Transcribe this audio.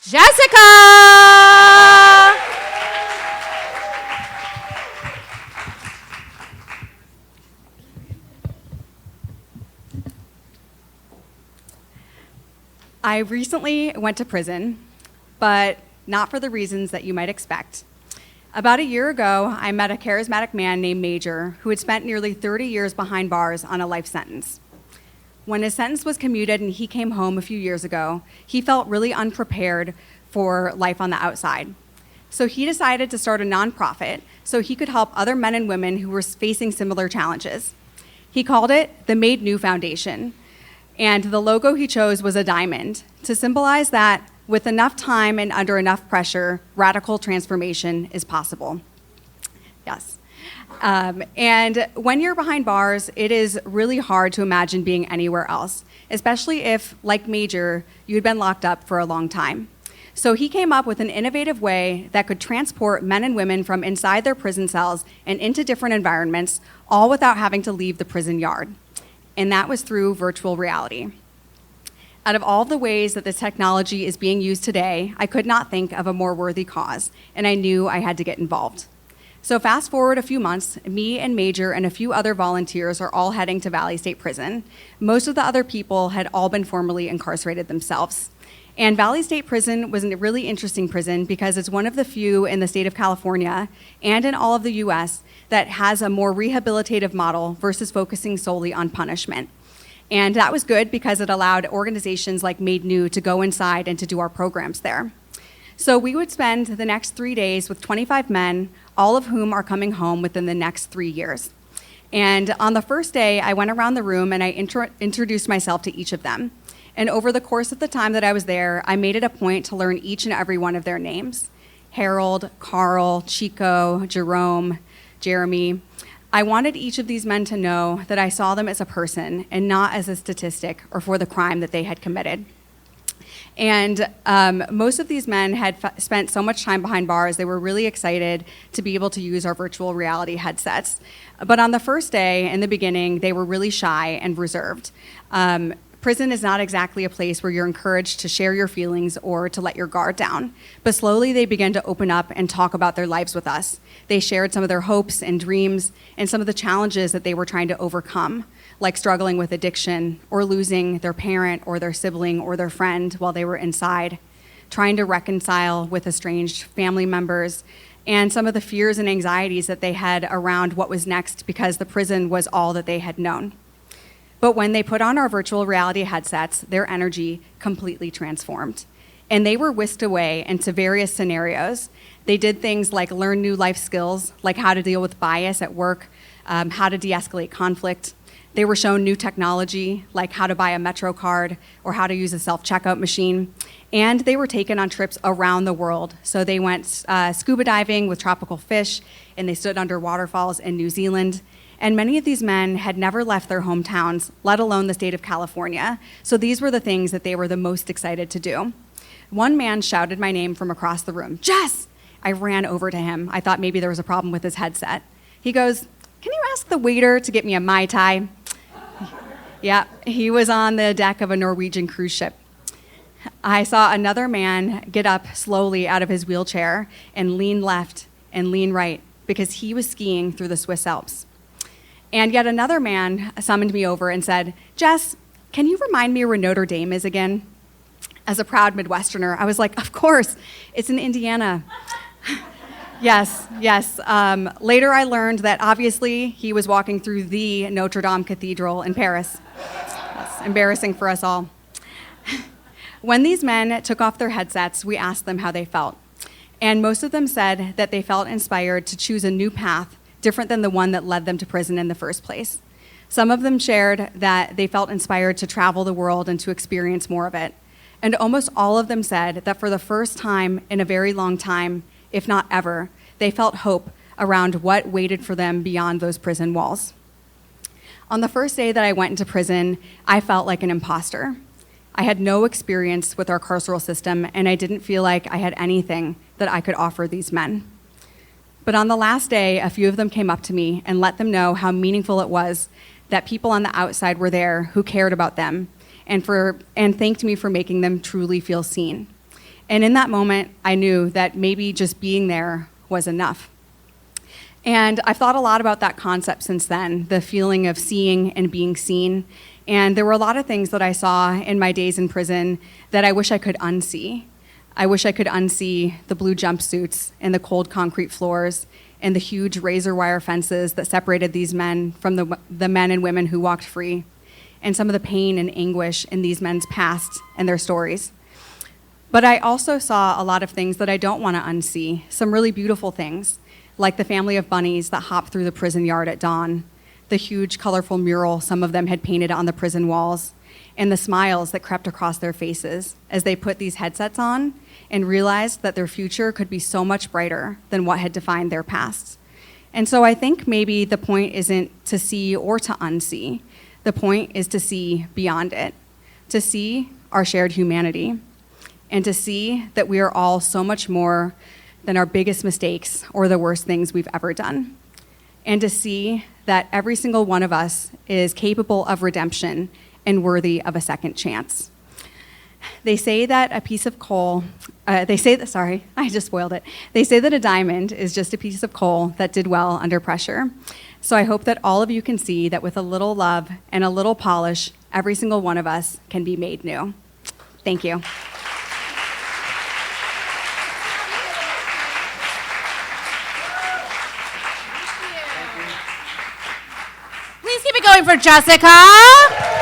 Jessica! I recently went to prison, but not for the reasons that you might expect. About a year ago, I met a charismatic man named Major who had spent nearly 30 years behind bars on a life sentence. When his sentence was commuted and he came home a few years ago, he felt really unprepared for life on the outside. So he decided to start a nonprofit so he could help other men and women who were facing similar challenges. He called it the Made New Foundation, and the logo he chose was a diamond to symbolize that with enough time and under enough pressure, radical transformation is possible. Yes. And when you're behind bars, it is really hard to imagine being anywhere else, especially if, like Major, you'd been locked up for a long time. So he came up with an innovative way that could transport men and women from inside their prison cells and into different environments, all without having to leave the prison yard. And that was through virtual reality. Out of all the ways that this technology is being used today, I could not think of a more worthy cause, and I knew I had to get involved. So fast forward a few months, me and Major and a few other volunteers are all heading to Valley State Prison. Most of the other people had all been formerly incarcerated themselves. And Valley State Prison was a really interesting prison because it's one of the few in the state of California and in all of the US that has a more rehabilitative model versus focusing solely on punishment. And that was good because it allowed organizations like Made New to go inside and to do our programs there. So we would spend the next 3 days with 25 men, all of whom are coming home within the next 3 years. And on the first day, I went around the room and I introduced myself to each of them. And over the course of the time that I was there, I made it a point to learn each and every one of their names. Harold, Carl, Chico, Jerome, Jeremy. I wanted each of these men to know that I saw them as a person and not as a statistic or for the crime that they had committed. And most of these men had spent so much time behind bars, they were really excited to be able to use our virtual reality headsets. But on the first day, in the beginning, they were really shy and reserved. Prison is not exactly a place where you're encouraged to share your feelings or to let your guard down. But slowly they began to open up and talk about their lives with us. They shared some of their hopes and dreams and some of the challenges that they were trying to overcome, like struggling with addiction or losing their parent or their sibling or their friend while they were inside, trying to reconcile with estranged family members, and some of the fears and anxieties that they had around what was next because the prison was all that they had known. But when they put on our virtual reality headsets, their energy completely transformed. And they were whisked away into various scenarios. They did things like learn new life skills, like how to deal with bias at work, how to de-escalate conflict. They were shown new technology, like how to buy a Metro card or how to use a self-checkout machine. And they were taken on trips around the world. So they went scuba diving with tropical fish, and they stood under waterfalls in New Zealand. And many of these men had never left their hometowns, let alone the state of California. So these were the things that they were the most excited to do. One man shouted my name from across the room, "Jess!" I ran over to him. I thought maybe there was a problem with his headset. He goes, "Can you ask the waiter to get me a Mai Tai?" Yeah, he was on the deck of a Norwegian cruise ship. I saw another man get up slowly out of his wheelchair and lean left and lean right because he was skiing through the Swiss Alps. And yet another man summoned me over and said, "Jess, can you remind me where Notre Dame is again?" As a proud Midwesterner, I was like, "Of course, it's in Indiana." Yes. Later I learned that obviously he was walking through the Notre Dame Cathedral in Paris. That's embarrassing for us all. When these men took off their headsets, we asked them how they felt. And most of them said that they felt inspired to choose a new path different than the one that led them to prison in the first place. Some of them shared that they felt inspired to travel the world and to experience more of it. And almost all of them said that for the first time in a very long time, if not ever, they felt hope around what waited for them beyond those prison walls. On the first day that I went into prison, I felt like an imposter. I had no experience with our carceral system, and I didn't feel like I had anything that I could offer these men. But on the last day, a few of them came up to me and let them know how meaningful it was that people on the outside were there who cared about them and thanked me for making them truly feel seen. And in that moment, I knew that maybe just being there was enough. And I've thought a lot about that concept since then, the feeling of seeing and being seen. And there were a lot of things that I saw in my days in prison that I wish I could unsee. I wish I could unsee the blue jumpsuits and the cold concrete floors and the huge razor wire fences that separated these men from the men and women who walked free, and some of the pain and anguish in these men's past and their stories. But I also saw a lot of things that I don't want to unsee, some really beautiful things, like the family of bunnies that hopped through the prison yard at dawn, the huge colorful mural some of them had painted on the prison walls, and the smiles that crept across their faces as they put these headsets on and realized that their future could be so much brighter than what had defined their past. And so I think maybe the point isn't to see or to unsee. The point is to see beyond it, to see our shared humanity, and to see that we are all so much more than our biggest mistakes or the worst things we've ever done, and to see that every single one of us is capable of redemption and worthy of a second chance. They say that a piece of coal, I just spoiled it. They say that a diamond is just a piece of coal that did well under pressure. So I hope that all of you can see that with a little love and a little polish, every single one of us can be made new. Thank you. Please keep it going for Jessica.